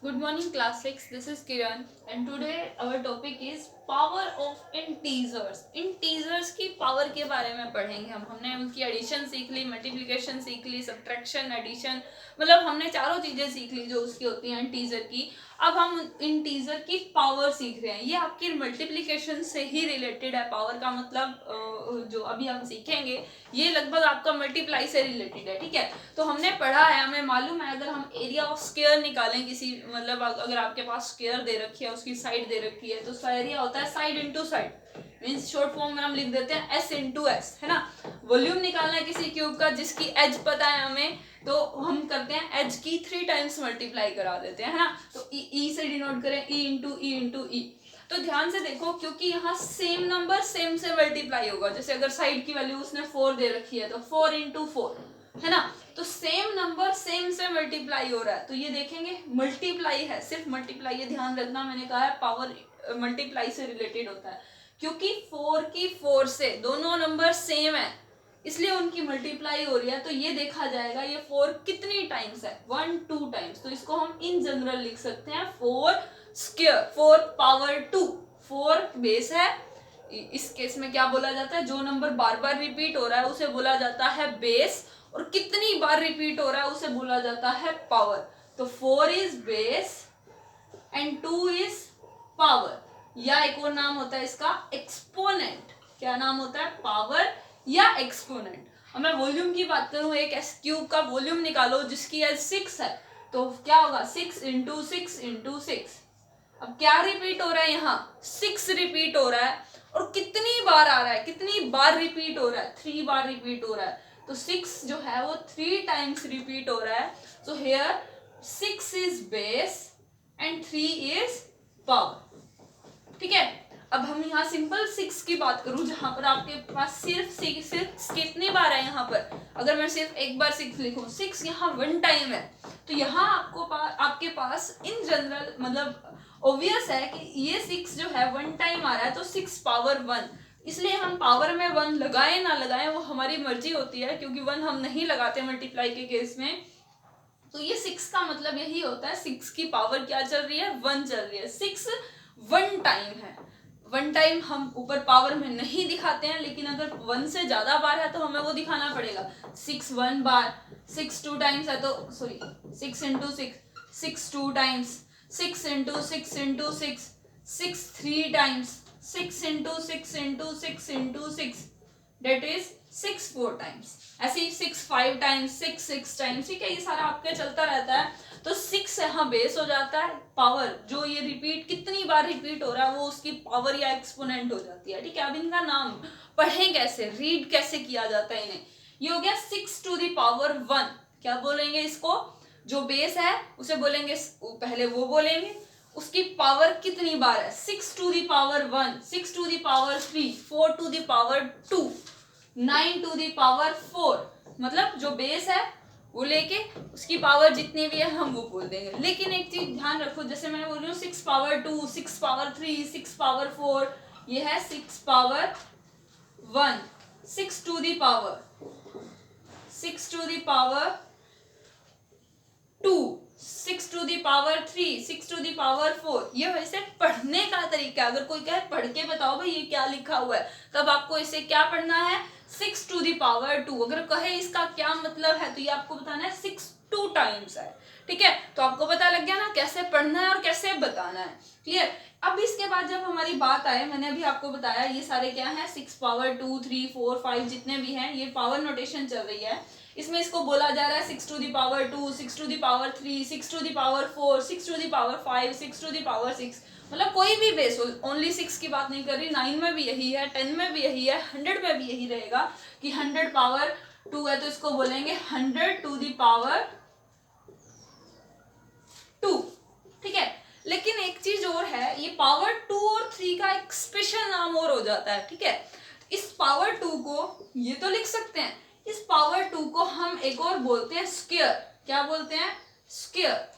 Good morning class 6. This is Kiran and today our topic is power of integers. Integers की power के बारे में पढ़ेंगे हमने उनकी एडिशन सीख ली, मल्टीप्लिकेशन सीख ली, सब्ट्रैक्शन, एडिशन, मतलब हमने चारों चीजें सीख ली जो उसकी होती हैं इंटीजर की। अब हम इंटीजर की पावर सीख रहे हैं। ये आपकी मल्टीप्लिकेशन से ही रिलेटेड है। पावर का मतलब जो अभी हम सीखेंगे ये लगभग आपका मल्टीप्लाई से रिलेटेड है। ठीक है, तो हमने पढ़ा है, हमें मालूम है अगर हम एरिया ऑफ स्क्वायर निकालें किसी, मतलब अगर आपके पास स्क्वायर दे रखी है, उसकी साइड दे रखी है, तो उसका एरिया होता है side into side, means short form में हम लिख देते हैं एस इंटू एस, है ना। वॉल्यूम निकालना है किसी क्यूब का जिसकी एज पता है हमें, तो हम करते हैं एज की 3 टाइम्स मल्टीप्लाई करा देते हैं, है ना। तो ई से डिनोट करें, ई इंटू ई। तो ध्यान से देखो, क्योंकि यहाँ सेम नंबर सेम से मल्टीप्लाई होगा। जैसे अगर साइड की वैल्यू उसने 4 दे रखी है तो 4 इंटू 4, है ना। तो सेम नंबर सेम से मल्टीप्लाई हो रहा है, तो ये देखेंगे मल्टीप्लाई है, सिर्फ मल्टीप्लाई। ये ध्यान रखना, मैंने कहा है पावर मल्टीप्लाई से रिलेटेड होता है, क्योंकि 4 की 4 से दोनों नंबर सेम है इसलिए उनकी मल्टीप्लाई हो रही है। तो ये देखा जाएगा ये 4 कितनी टाइम्स है, 1 2 टाइम्स। तो इसको हम इन जनरल लिख सकते हैं 4 स्क्वायर, 4 पावर 2। 4 बेस है, इस केस में क्या बोला जाता है, जो नंबर बार बार रिपीट हो रहा है उसे बोला जाता है बेस, और कितनी बार रिपीट हो रहा है उसे बोला जाता है पावर। तो 4 is base and 2 is power, या एक और नाम होता है इसका एक्सपोनेंट। क्या नाम होता है, पावर या एक्सपोनेंट। अब मैं वॉल्यूम की बात करूं, एक एस क्यूब का वॉल्यूम निकालो जिसकी एज 6 है, तो क्या होगा 6 इंटू 6 इंटू 6। अब क्या रिपीट हो रहा है, यहाँ 6 रिपीट हो रहा है, और कितनी बार आ रहा है, कितनी बार रिपीट हो रहा है, 3 बार रिपीट हो रहा है। तो 6 जो है वो 3 टाइम्स रिपीट हो रहा है। So here 6 is base and 3 is power. ठीक है, अब हम यहाँ सिंपल 6 की बात करूं, जहां पर आपके पास सिर्फ 6 कितनी बार है, यहाँ पर अगर मैं सिर्फ एक बार 6 लिखूं, 6 यहाँ 1 टाइम है, तो यहाँ आपके पास इन जनरल, मतलब ऑब्वियस है कि ये 6 जो है 1 टाइम आ रहा है, तो 6 पावर 1। इसलिए हम पावर में 1 लगाए ना लगाए वो हमारी मर्जी होती है, क्योंकि 1 हम नहीं लगाते मल्टीप्लाई के केस में। तो ये 6 का मतलब यही होता है, 6 की पावर क्या चल रही है, 1 चल रही है। 6 1 टाइम है। 1 टाइम हम ऊपर पावर में नहीं दिखाते हैं, लेकिन अगर 1 से ज्यादा बार है तो हमें वो दिखाना पड़ेगा। 6 1 बार, 6 2 टाइम्स है तो sorry 6 into 6, 6 2 times, 6 into 6 into 6, 6 3 times, 6 into 6 into 6 into 6, that is 6 4 times. ऐसे ही 6 5 टाइम्स, 6 6 टाइम्स, ठीक है, ये सारा आपके चलता रहता है। तो 6 यहाँ बेस हो जाता है, पावर जो ये रिपीट कितनी बार रिपीट हो रहा है वो उसकी पावर या एक्सपोनेंट हो जाती है। ठीक है, अब इनका नाम पढ़ें कैसे, रीड कैसे किया जाता है इन्हें। ये हो गया 6 टू द पावर 1। क्या बोलेंगे इसको, जो बेस है उसे बोलेंगे, पहले वो बोलेंगे उसकी पावर कितनी बार है, 6 to the power 1, 6 to the power 3, 4 to the power 2, 9 to the power 4। मतलब जो बेस है वो लेके उसकी पावर जितनी भी है हम वो बोल देंगे। लेकिन एक चीज ध्यान रखो, जैसे मैं बोल रही हूँ 6 पावर 2, 6 पावर 3, 6 पावर 4, ये है 6 power 1, 6 to the power, 6 to the power 2, 6 to the power 3, 6 to the power 4। ये वैसे पढ़ने का तरीका। अगर कोई कहे पढ़ के बताओ भाई ये क्या लिखा हुआ है, तब आपको इसे क्या पढ़ना है, 6 टू द पावर 2। अगर कहे इसका क्या मतलब है तो ये आपको बताना है 6 2 टाइम्स है। ठीक है, तो आपको पता लग गया ना कैसे पढ़ना है और कैसे बताना है। क्लियर। अब इसके बाद जब हमारी बात आए, मैंने अभी आपको बताया ये सारे क्या है, 6 पावर 2 3 4 5 जितने भी हैं ये पावर नोटेशन चल रही है। इसमें इसको बोला जा रहा है 6 to the power 2, 6 to the power 3, 6 to the power 4, 6 to the power 5, 6 to the power 6। मतलब कोई भी बेस हो, ओनली 6 की बात नहीं कर रही, 9 में भी यही है, 10 में भी यही है, 100 में भी यही रहेगा कि 100 पावर 2 है तो इसको बोलेंगे 100 टू द पावर 2। ठीक है, लेकिन एक चीज और है, ये पावर 2 और 3 का एक स्पेशल नाम और हो जाता है। ठीक है, इस पावर 2 को ये तो लिख सकते हैं, इस पावर 2 को हम एक और बोलते हैं स्क्वायर। क्या बोलते हैं, स्क्वायर।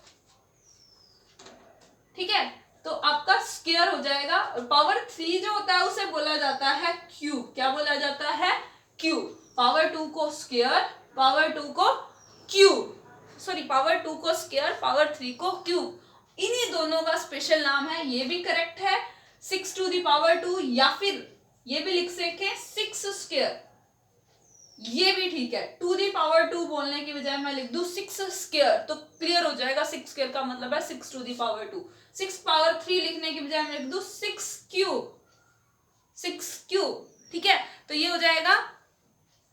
ठीक है, तो आपका स्क्वायर हो जाएगा। और पावर 3 जो होता है उसे बोला जाता है क्यूब। क्या बोला जाता है, क्यूब। पावर 2 को स्क्वायर, पावर 2 को क्यूब, सॉरी पावर 2 को स्क्वायर, पावर 3 को क्यूब। इन्हीं दोनों का स्पेशल नाम है, ये भी करेक्ट है 6 टू द पावर 2, या फिर ये भी लिख सके 6 स्क्वायर, ये भी ठीक है। टू दी पावर 2 बोलने की बजाय मैं लिख दूं 6 स्क्वायर, तो क्लियर हो जाएगा। 6 स्क्वायर का मतलब है 6 टू दी पावर 2। 6 पावर 3 लिखने की बजाय मैं लिख दूं 6 क्यूब, 6 क्यूब, ठीक है। तो ये हो जाएगा,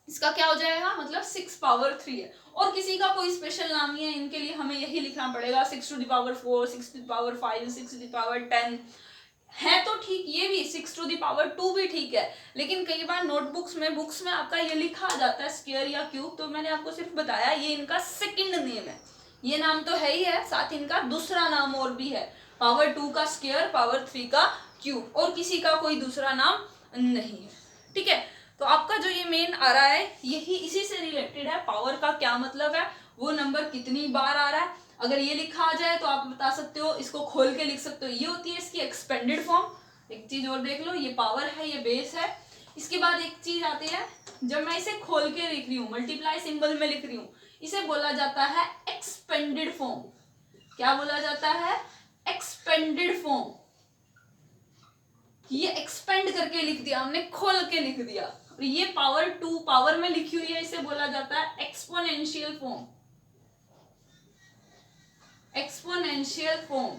इसका क्या हो जाएगा, मतलब 6 पावर 3 है। और किसी का कोई स्पेशल नाम नहीं है, इनके लिए हमें यही लिखना पड़ेगा 6 to the power 4, 6 to the power 5, 6 to the power 10 है। तो ठीक, ये भी 6 टू दी पावर 2 भी ठीक है, लेकिन कई बार नोटबुक्स में, बुक्स में आपका ये लिखा जाता है स्क्वायर या क्यूब, तो मैंने आपको सिर्फ बताया ये इनका सेकंड नेम है। ये नाम तो है ही है, साथ इनका दूसरा नाम और भी है, पावर 2 का स्क्वायर, पावर 3 का क्यूब, और किसी का कोई दूसरा नाम नहीं है, ठीक है। तो आपका जो ये मेन आ रहा है, यही इसी से रिलेटेड है, पावर का क्या मतलब है, वो नंबर कितनी बार आ रहा है। अगर ये लिखा आ जाए तो आप बता सकते हो, इसको खोल के लिख सकते हो, ये होती है इसकी एक्सपेंडेड फॉर्म। एक चीज और देख लो, ये पावर है, ये बेस है। इसके बाद एक चीज आती है, जब मैं इसे खोल के लिख रही हूँ, मल्टीप्लाई सिंबल में लिख रही हूँ, इसे बोला जाता है एक्सपेंडेड फॉर्म। क्या बोला जाता है, एक्सपेंडेड फॉर्म। ये एक्सपेंड करके लिख दिया हमने, खोल के लिख दिया। और ये पावर 2 पावर में लिखी हुई है, इसे बोला जाता है एक्सपोनेंशियल फॉर्म, एक्सपोनेंशियल फॉर्म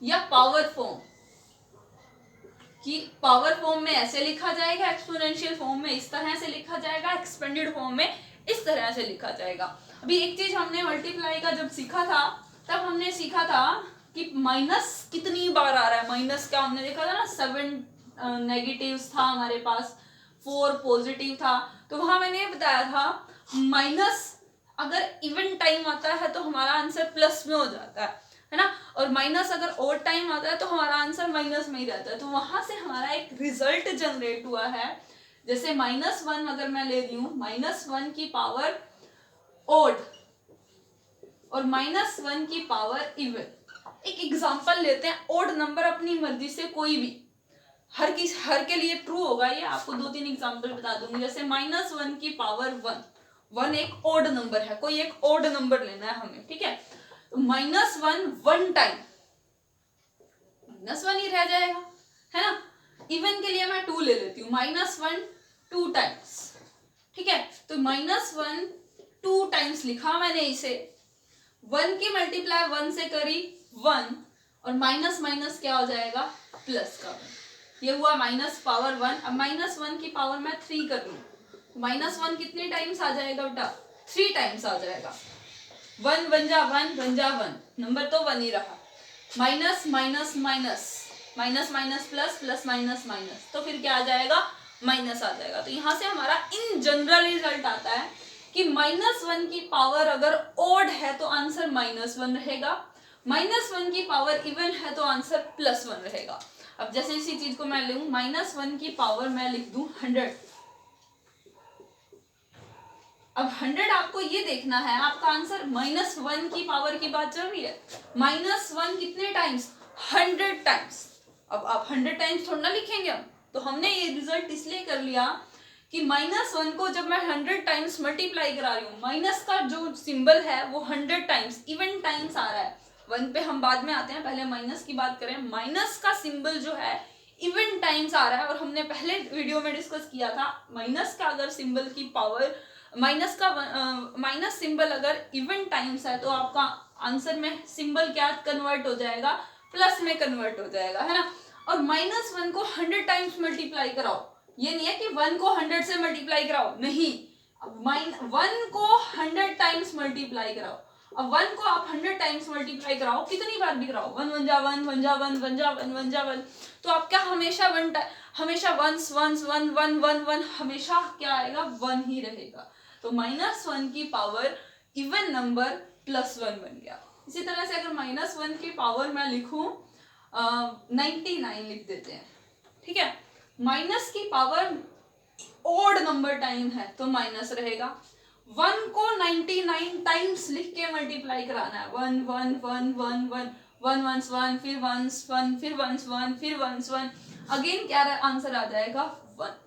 या पावर फॉर्म। कि पावर फॉर्म में ऐसे लिखा जाएगा, एक्सपोनेंशियल फॉर्म में इस तरह से लिखा जाएगा, एक्सपेंडेड फॉर्म में इस तरह से लिखा जाएगा। अभी एक चीज हमने मल्टीप्लाई का जब सीखा था, तब हमने सीखा था कि माइनस कितनी बार आ रहा है। माइनस का हमने देखा था ना, 7 नेगेटिव्स था हमारे पास, 4 पॉजिटिव था। तो वहां मैंने बताया था, माइनस अगर इवन टाइम आता है तो हमारा आंसर प्लस में हो जाता है ना, और माइनस अगर ओड टाइम आता है तो हमारा आंसर माइनस में ही रहता है। तो वहां से हमारा एक रिजल्ट जनरेट हुआ है। जैसे -1 अगर मैं ले रही हूँ, -1 की पावर ओड और -1 की पावर इवन। एक एग्जांपल लेते हैं, ओड नंबर अपनी मर्जी से कोई भी, हर के लिए ट्रू होगा ये, आपको 2-3 एग्जांपल बता दूंगी। जैसे -1 की पावर 1, 1 एक ओड नंबर है, कोई एक ओड नंबर लेना है हमें, ठीक है। तो -1 1 टाइम -1 ही रह जाएगा, है ना। इवन के लिए मैं 2 ले लेती हूँ, -1 2 टाइम्स, ठीक है। तो -1 2 टाइम्स लिखा मैंने इसे, 1 की मल्टीप्लाई 1 से करी 1, और माइनस माइनस क्या हो जाएगा, प्लस का 1। ये हुआ माइनस पावर 1। अब -1 की पावर मैं 3 कर लूँ, -1 कितने टाइम्स आ जाएगा बेटा, 3 टाइम्स आ जाएगा। 1 बन जा 1 बन जा 1, नंबर तो 1 ही रहा। Minus minus minus, minus minus plus, plus minus minus, तो फिर क्या आ जाएगा, माइनस आ जाएगा। तो यहाँ से हमारा इन जनरल रिजल्ट आता है कि -1 की पावर अगर ओड है तो आंसर -1 रहेगा, -1 की पावर इवन है तो आंसर +1 रहेगा। अब जैसे इसी चीज को मैं लूं, -1 की पावर मैं लिख दूं 100। अब 100 आपको ये देखना है, आपका आंसर -1 की पावर की बात चल रही है, -1 कितने टाइम्स, 100 टाइम्स। अब आप 100 टाइम्स थोड़ा ना लिखेंगे हम, तो हमने ये रिजल्ट इसलिए कर लिया कि -1 को जब मैं 100 टाइम्स मल्टीप्लाई करा रही हूँ, माइनस का जो सिंबल है वो 100 टाइम्स इवन टाइम्स आ रहा है। 1 पे हम बाद में आते हैं, पहले माइनस की बात करें। माइनस का सिंबल जो है इवन टाइम्स आ रहा है, और हमने पहले वीडियो में डिस्कस किया था, माइनस का अगर सिंबल की पावर, माइनस सिंबल अगर इवन टाइम्स है तो आपका आंसर में सिंबल क्या कन्वर्ट हो जाएगा, प्लस में कन्वर्ट हो जाएगा, है ना। और -1 को 100 टाइम्स मल्टीप्लाई कराओ, ये नहीं है कि 1 को 100 से मल्टीप्लाई कराओ, नहीं, 1 को 100 टाइम्स मल्टीप्लाई कराओ। अब 1 को आप 100 टाइम्स मल्टीप्लाई कराओ, कितनी बार भी कराओ, 1 1 जा 1 1 जा 1 1 जा 1 1 जा 1, तो आपका हमेशा हमेशा वंस वंस 1 1 1 1 हमेशा क्या आएगा, 1 ही रहेगा। तो -1 की पावर इवन नंबर +1 बन गया। इसी तरह से अगर -1 की पावर मैं लिखूं 99 लिख देते हैं, ठीक है। माइनस की पावर ओड नंबर टाइम है तो माइनस रहेगा। 1 को 99 टाइम्स लिख के मल्टीप्लाई कराना है, 1 1 1 1 1 1 1 1, फिर 1 1 फिर 1 1 फिर 1 1, अगेन क्या आंसर आ जाएगा, 1,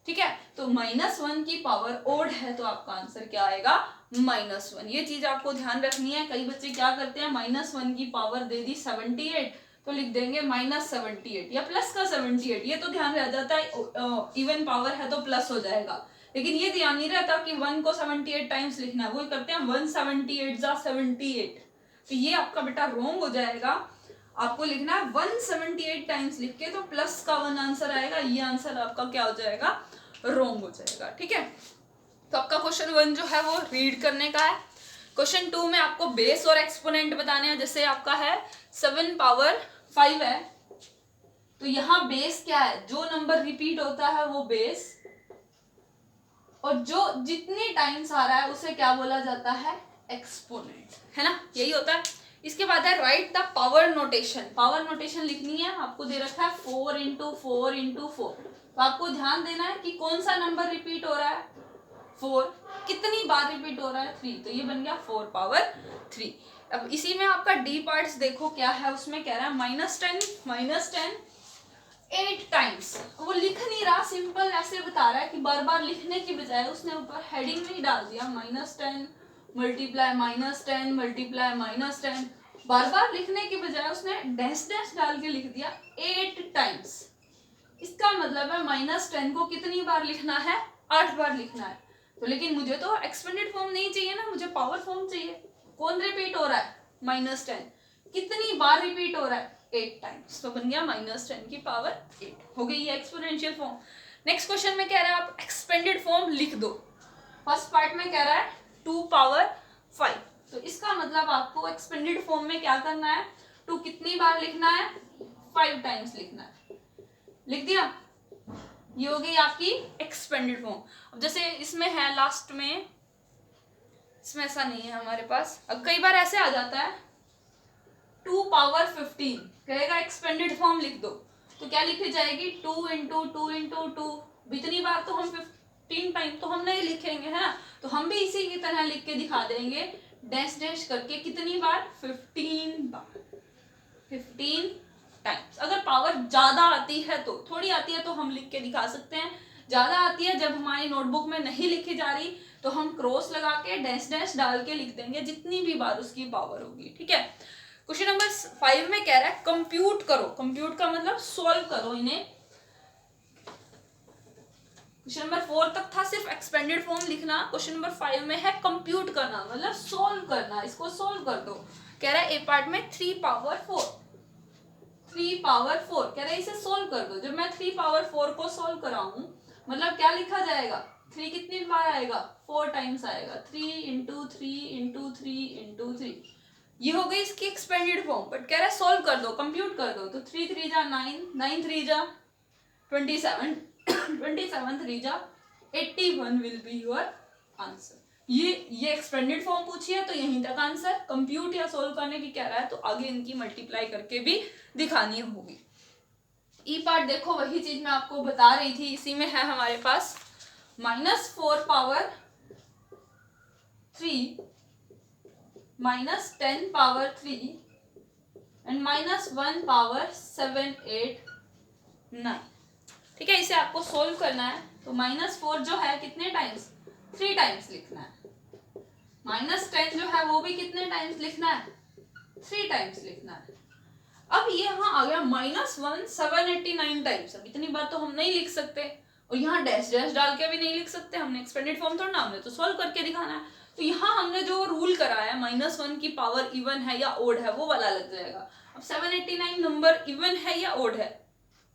ठीक है। तो -1 की पावर ओड है तो आपका आंसर क्या आएगा, -1। ये चीज आपको ध्यान रखनी है। कई बच्चे क्या करते हैं, -1 की पावर दे दी 78 तो लिख देंगे -78 या प्लस का 78, ये तो ध्यान रह जाता है इवन पावर है तो प्लस हो जाएगा, लेकिन ये ध्यान नहीं रहता कि 1 को 78 टाइम्स लिखना है। वो करते हैं 178 जा 78, तो ये आपका बेटा रोंग हो जाएगा। आपको लिखना है 178 टाइम्स लिख के, तो प्लस का 1 आंसर आएगा, ये आंसर आपका क्या हो जाएगा, रोंग हो जाएगा। ठीक है, तो आपका क्वेश्चन 1 जो है वो रीड करने का है। क्वेश्चन 2 में आपको बेस और एक्सपोनेंट बताने हैं। जैसे आपका है 7 पावर 5 है, तो यहाँ बेस क्या है, जो नंबर रिपीट होता है वो बेस, और जो जितने टाइम्स आ रहा है उसे क्या बोला जाता है, एक्सपोनेंट, है ना, यही होता है। इसके बाद है right the power notation. Power notation लिखनी है, आपको दे रखा है 4 इंटू 4 इंटू 4, तो आपको ध्यान देना है कि कौन सा नंबर रिपीट हो रहा है, 4, कितनी बार रिपीट हो रहा है, 3, तो ये बन गया 4 पावर 3। अब इसी में आपका डी पार्ट्स देखो क्या है, उसमें कह रहा है -10 8 टाइम्स। वो लिख नहीं रहा, सिंपल ऐसे बता रहा है कि बार बार लिखने की बजाय उसने ऊपर हेडिंग में ही डाल दिया -10 मल्टीप्लाई -10 मल्टीप्लाई -10, बार बार लिखने की बजाय उसने डैश डैश डाल के लिख दिया 8 टाइम्स। इसका मतलब है -10 को कितनी बार लिखना है, 8 बार लिखना है। तो लेकिन मुझे तो एक्सपेंडेड फॉर्म नहीं चाहिए ना, मुझे पावर फॉर्म चाहिए। कौन रिपीट हो रहा है, -10, कितनी बार रिपीट हो रहा है, 8 टाइम्स, तो बन गया -10 की पावर 8, हो गई ये एक्सपोनेंशियल फॉर्म। नेक्स्ट क्वेश्चन में कह रहा है आप एक्सपेंडेड फॉर्म लिख दो। फर्स्ट पार्ट में कह रहा है 2 पावर 5, तो इसका मतलब आपको एक्सपेंडेड फॉर्म में क्या करना है, 2 कितनी बार लिखना है, 5 टाइम्स लिखना है। लिख दिया, ये हो गई आपकी एक्सपेंडेड फॉर्म। अब जैसे इसमें है लास्ट में, इसमें ऐसा नहीं है हमारे पास, अब कई बार ऐसे आ जाता है 2 पावर 15, कहेगा एक्सपेंडेड फॉर्म लिख दो, तो क्या लिखी जाएगी, 2 इंटू 2 इंटू 2, इतनी बार तो हम 15 टाइम तो हम नहीं लिखेंगे, है ना, तो हम भी इसी की तरह लिख के दिखा देंगे डैश डैश करके, कितनी बार, 15 बार, 15 टाइम्स। अगर पावर ज्यादा आती है तो, थोड़ी आती है तो हम लिख के दिखा सकते हैं, ज्यादा आती है जब हमारी नोटबुक में नहीं लिखी जा रही तो हम क्रॉस लगा के डैश डैश डाल के लिख देंगे जितनी भी बार उसकी पावर होगी। ठीक है, क्वेश्चन नंबर 5 में कह रहा है कंप्यूट करो। कंप्यूट का मतलब सॉल्व करो इन्हें। क्वेश्चन नंबर 4 तक था सिर्फ एक्सपेंडेड फॉर्म लिखना, क्वेश्चन नंबर 5 में है कंप्यूट करना, मतलब सॉल्व करना, इसको सॉल्व कर दो। कह रहा है ए पार्ट में 3 पावर 4 कह रहा है इसे सॉल्व कर दो। जब मैं 3 पावर 4 को सॉल्व कराऊं, मतलब क्या लिखा जाएगा, 3 कितनी बार आएगा, 4 टाइम्स आएगा, 3 इंटू 3 इंटू 3 इंटू 3, ये हो गई इसकी एक्सपेंडेड फॉर्म। बट कह रहा है सॉल्व कर दो, कंप्यूट कर दो, तो 3 3 जा 9, 9 3 जा 27, 27 3 जा 81 विल बी योर आंसर। ये एक्सपेंडेड फॉर्म पूछी है तो यहीं तक आंसर। कंप्यूट या सोल्व करने की कह रहा है तो आगे इनकी मल्टीप्लाई करके भी दिखानी होगी। ई पार्ट देखो, वही चीज मैं आपको बता रही थी, इसी में है हमारे पास -4 पावर 3 -10 पावर 3 एंड -1 पावर 7 8 9। ठीक है, इसे आपको सोल्व करना है, तो -4 जो है कितने टाइम्स, 3 टाइम्स लिखना है। -10 जो है वो भी कितने टाइम्स लिखना है, 3 टाइम्स लिखना है। अब ये यहाँ आ गया -1 789 टाइम्स। अब इतनी बार तो हम नहीं लिख सकते, और यहाँ डैश डैश डाल के भी नहीं लिख सकते, हमने एक्सपेंडेड फॉर्म थोड़ा ना, हमने तो सॉल्व करके दिखाना है। तो यहाँ हमने जो रूल कराया है -1 की पावर इवन है या ओड है वो वाला लग जाएगा। अब 789 नंबर इवन है या ओड है,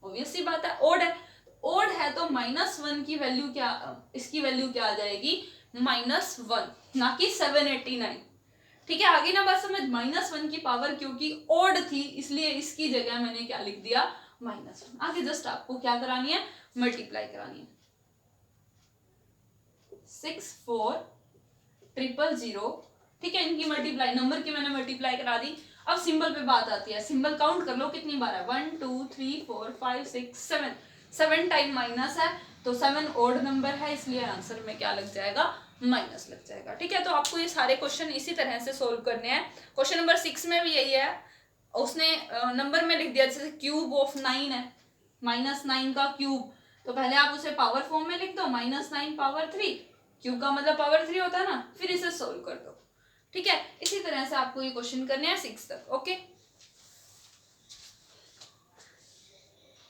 ऑब्वियस सी बात है ओड है। ओड है तो -1 की वैल्यू क्या, इसकी वैल्यू क्या आ जाएगी, -1, ना कि 789। ठीक है, आगे ना बात समझ, -1 की पावर क्योंकि ओड थी इसलिए इसकी जगह मैंने क्या लिख दिया, -1। आगे जस्ट आपको क्या करानी है, मल्टीप्लाई करानी है। 6 4 0 0, ठीक है, इनकी मल्टीप्लाई, नंबर की मैंने मल्टीप्लाई करा दी। अब सिंबल पे बात आती है, सिंबल काउंट कर लो कितनी बार है, 1 2 3 4 5 6 7, 7 टाइम माइनस है तो 7 ओड नंबर है, इसलिए आंसर में क्या लग जाएगा, माइनस लग जाएगा। ठीक है, तो आपको ये सारे क्वेश्चन इसी तरह से सोल्व करने हैं। क्वेश्चन नंबर 6 में भी यही है, उसने नंबर में लिख दिया, जैसे क्यूब ऑफ 9 है, -9 का क्यूब, तो पहले आप उसे पावर फॉर्म में लिख दो, -9 पावर 3 क्यू का मतलब पावर 3 होता है ना, फिर इसे सोल्व कर दो। ठीक है, इसी तरह से आपको ये क्वेश्चन करने हैं 6 तक। ओके,